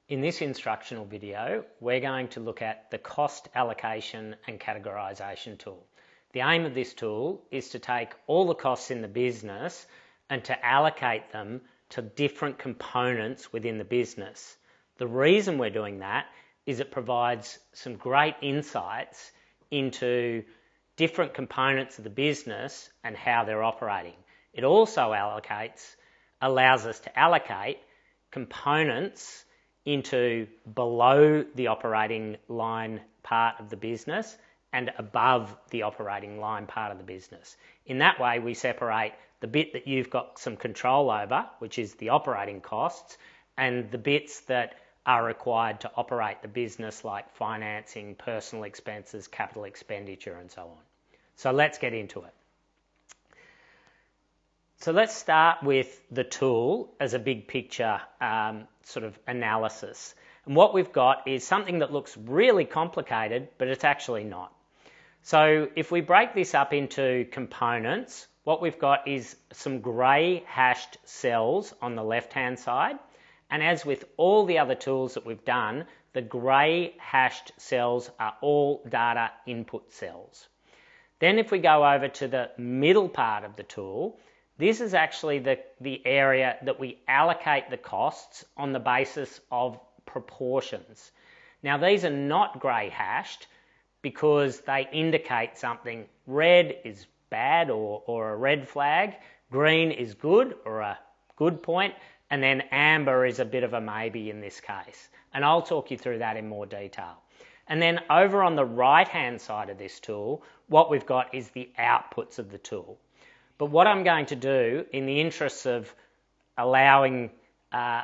In this instructional video, we're going to look at the cost allocation and categorization tool. The aim of this tool is to take all the costs in the business and to allocate them to different components within the business. The reason we're doing that is it provides some great insights into different components of the business and how they're operating. It also allows us to allocate components into below the operating line part of the business and above the operating line part of the business. In that way, we separate the bit that you've got some control over, which is the operating costs, and the bits that are required to operate the business, like financing, personal expenses, capital expenditure, and so on. So let's get into it. So let's start with the tool as a big picture sort of analysis. And what we've got is something that looks really complicated, but it's actually not. So if we break this up into components, what we've got is some grey hashed cells on the left-hand side. And as with all the other tools that we've done, the grey hashed cells are all data input cells. Then if we go over to the middle part of the tool, this is actually the area that we allocate the costs on the basis of proportions. Now these are not grey hashed because they indicate something. Red is bad or a red flag, green is good or a good point, and then amber is a bit of a maybe in this case. And I'll talk you through that in more detail. And then over on the right-hand side of this tool, what we've got is the outputs of the tool. But what I'm going to do in the interests of allowing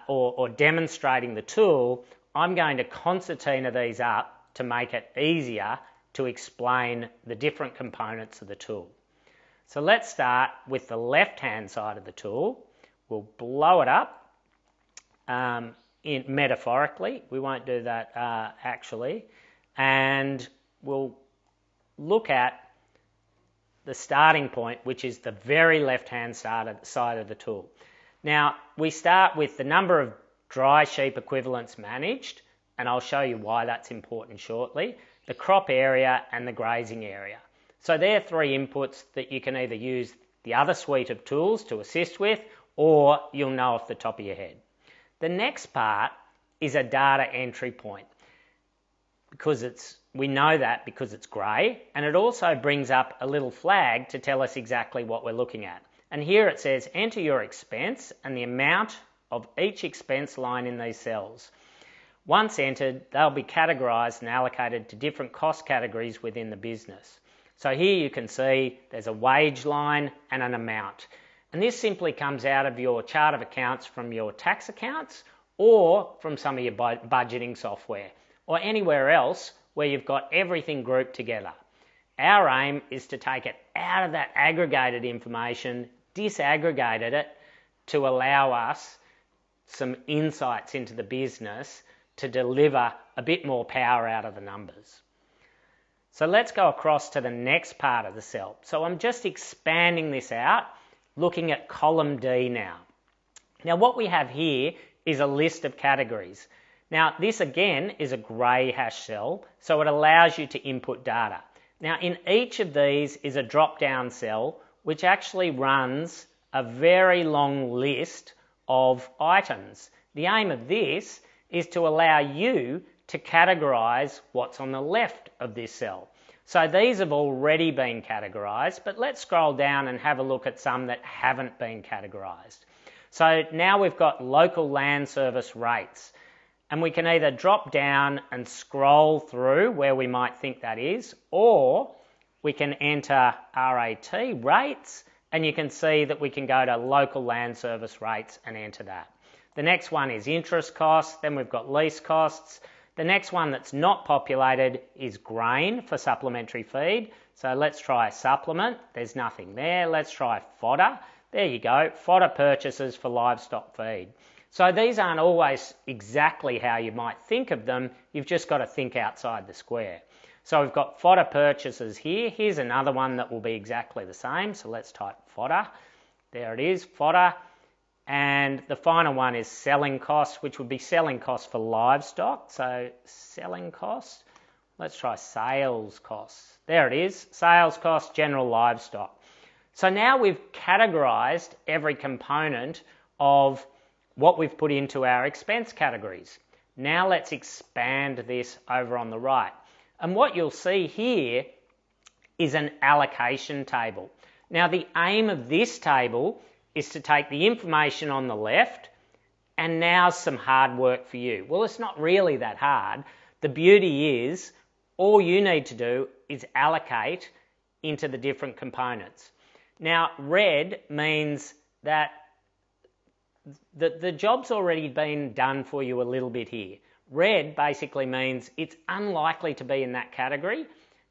or demonstrating the tool, I'm going to concertina these up to make it easier to explain the different components of the tool. So let's start with the left-hand side of the tool. We'll blow it up metaphorically. We won't do that actually. And we'll look at the starting point, which is the very left-hand side of the tool. Now, we start with the number of dry sheep equivalents managed, and I'll show you why that's important shortly, the crop area and the grazing area. So they're three inputs that you can either use the other suite of tools to assist with, or you'll know off the top of your head. The next part is a data entry point, because we know that because it's grey, and it also brings up a little flag to tell us exactly what we're looking at. And here it says, enter your expense and the amount of each expense line in these cells. Once entered, they'll be categorised and allocated to different cost categories within the business. So here you can see there's a wage line and an amount. And this simply comes out of your chart of accounts from your tax accounts or from some of your budgeting software or anywhere else where you've got everything grouped together. Our aim is to take it out of that aggregated information, disaggregate it to allow us some insights into the business to deliver a bit more power out of the numbers. So let's go across to the next part of the cell. So I'm just expanding this out, looking at column D now. Now what we have here is a list of categories. Now this again is a grey hash cell, so it allows you to input data. Now in each of these is a drop-down cell which actually runs a very long list of items. The aim of this is to allow you to categorise what's on the left of this cell. So these have already been categorised, but let's scroll down and have a look at some that haven't been categorised. So now we've got local land service rates, and we can either drop down and scroll through where we might think that is, or we can enter RAT, rates, and you can see that we can go to local land service rates and enter that. The next one is interest costs, then we've got lease costs. The next one that's not populated is grain for supplementary feed. So let's try supplement, there's nothing there. Let's try fodder, there you go, fodder purchases for livestock feed. So these aren't always exactly how you might think of them, you've just got to think outside the square. So we've got fodder purchases here, here's another one that will be exactly the same, so let's type fodder, there it is, fodder, And the final one is selling costs, which would be selling costs for livestock. So selling costs, let's try sales costs. There it is, sales costs, general livestock. So now we've categorised every component of what we've put into our expense categories. Now let's expand this over on the right. And what you'll see here is an allocation table. Now the aim of this table is to take the information on the left and now some hard work for you. Well, it's not really that hard. The beauty is all you need to do is allocate into the different components. Now red means that the job's already been done for you a little bit here. Red basically means it's unlikely to be in that category.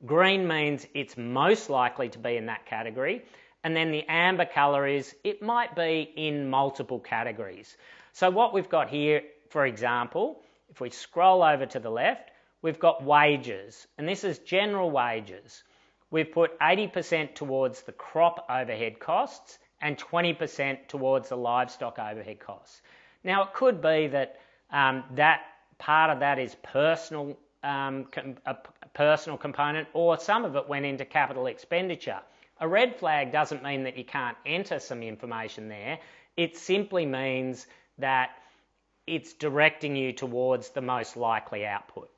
Green means it's most likely to be in that category. And then the amber colour is it might be in multiple categories. So what we've got here, for example, if we scroll over to the left, we've got wages, and this is general wages. We've put 80% towards the crop overhead costs and 20% towards the livestock overhead costs. Now it could be that that part of that is personal, a personal component, or some of it went into capital expenditure. A red flag doesn't mean that you can't enter some information there. It simply means that it's directing you towards the most likely output.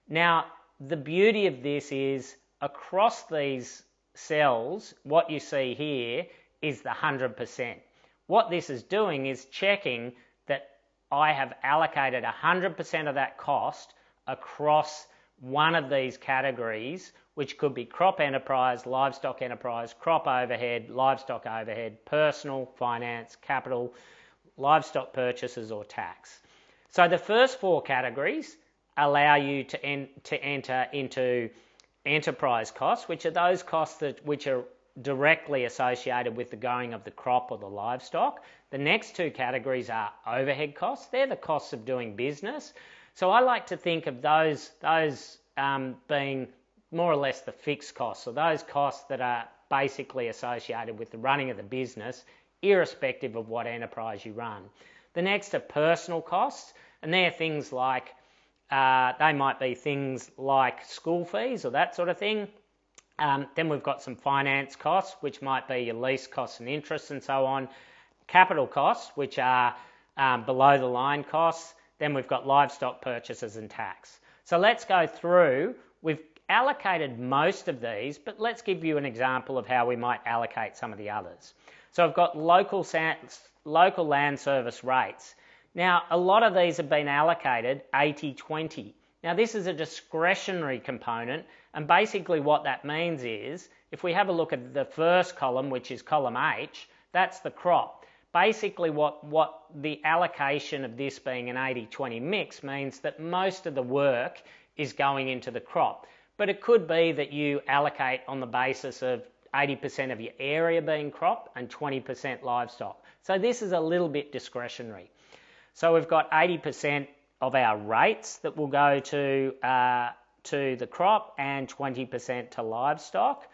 Now, the beauty of this is across these cells, what you see here is the 100%. What this is doing is checking that I have allocated 100% of that cost across one of these categories, which could be crop enterprise, livestock enterprise, crop overhead, livestock overhead, personal, finance, capital, livestock purchases or tax. So the first four categories allow you to enter into enterprise costs, which are those costs which are directly associated with the growing of the crop or the livestock. The next two categories are overhead costs. They're the costs of doing business. So I like to think of those being more or less the fixed costs, or those costs that are basically associated with the running of the business, irrespective of what enterprise you run. The next are personal costs, and they're things like, they might be things like school fees or that sort of thing. Then we've got some finance costs, which might be your lease costs and interest and so on. Capital costs, which are below the line costs. Then we've got livestock purchases and tax. So let's go through. We've allocated most of these, but let's give you an example of how we might allocate some of the others. So I've got local land service rates. Now, a lot of these have been allocated 80-20. Now, this is a discretionary component, and basically what that means is, if we have a look at the first column, which is column H, that's the crop. Basically what the allocation of this being an 80-20 mix means that most of the work is going into the crop. But it could be that you allocate on the basis of 80% of your area being crop and 20% livestock. So this is a little bit discretionary. So we've got 80% of our rates that will go to the crop and 20% to livestock.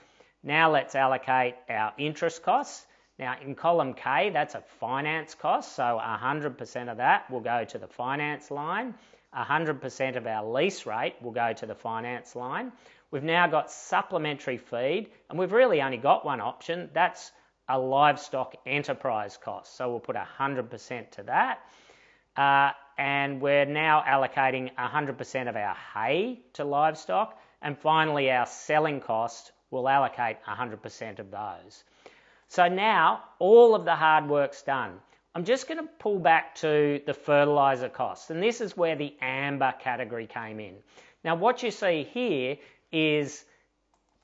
Now let's allocate our interest costs. Now in column K, that's a finance cost, so 100% of that will go to the finance line. 100% of our lease rate will go to the finance line. We've now got supplementary feed, and we've really only got one option. That's a livestock enterprise cost, so we'll put 100% to that. And we're now allocating 100% of our hay to livestock, and finally our selling cost will allocate 100% of those. So now all of the hard work's done. I'm just going to pull back to the fertiliser costs, and this is where the amber category came in. Now what you see here is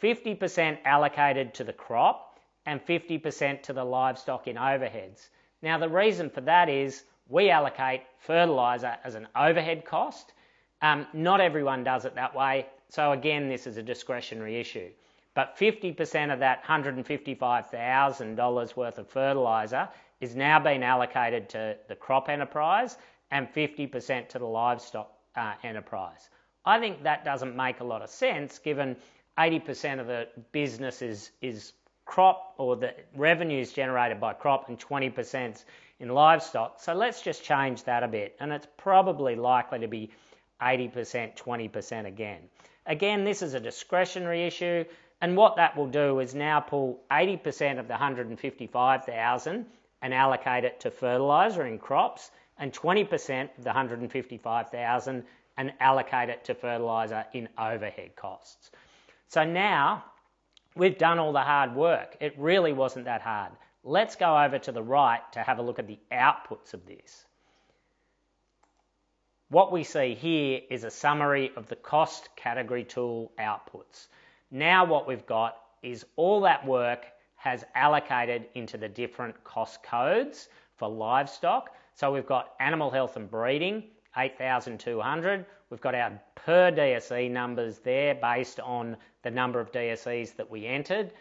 50% allocated to the crop and 50% to the livestock in overheads. Now the reason for that is we allocate fertiliser as an overhead cost. Not everyone does it that way, so again this is a discretionary issue. But 50% of that $155,000 worth of fertiliser is now being allocated to the crop enterprise and 50% to the livestock enterprise. I think that doesn't make a lot of sense given 80% of the business is crop, or the revenues generated by crop, and 20% in livestock. So let's just change that a bit, and it's probably likely to be 80%, 20% again. Again, this is a discretionary issue, and what that will do is now pull 80% of the 155,000 and allocate it to fertiliser in crops, and 20% of the 155,000 and allocate it to fertiliser in overhead costs. So now we've done all the hard work. It really wasn't that hard. Let's go over to the right to have a look at the outputs of this. What we see here is a summary of the cost category tool outputs. Now what we've got is all that work has allocated into the different cost codes for livestock. So we've got animal health and breeding, 8,200. We've got our per DSE numbers there based on the number of DSEs that we entered.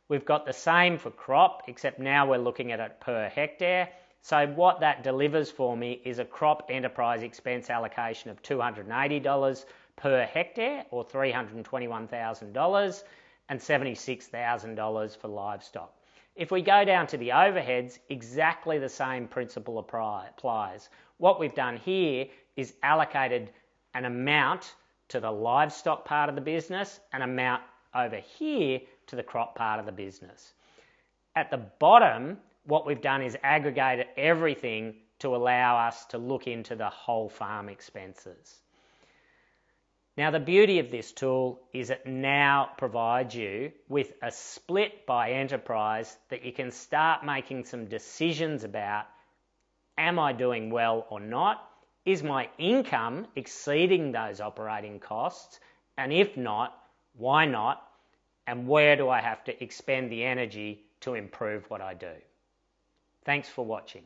We've got the same for crop, except now we're looking at it per hectare. So what that delivers for me is a crop enterprise expense allocation of $280 per hectare, or $321,000, and $76,000 for livestock. If we go down to the overheads, exactly the same principle applies. What we've done here is allocated an amount to the livestock part of the business, an amount over here to the crop part of the business. At the bottom, what we've done is aggregated everything to allow us to look into the whole farm expenses. Now, the beauty of this tool is it now provides you with a split by enterprise that you can start making some decisions about: am I doing well or not? Is my income exceeding those operating costs? And if not, why not? And where do I have to expend the energy to improve what I do? Thanks for watching.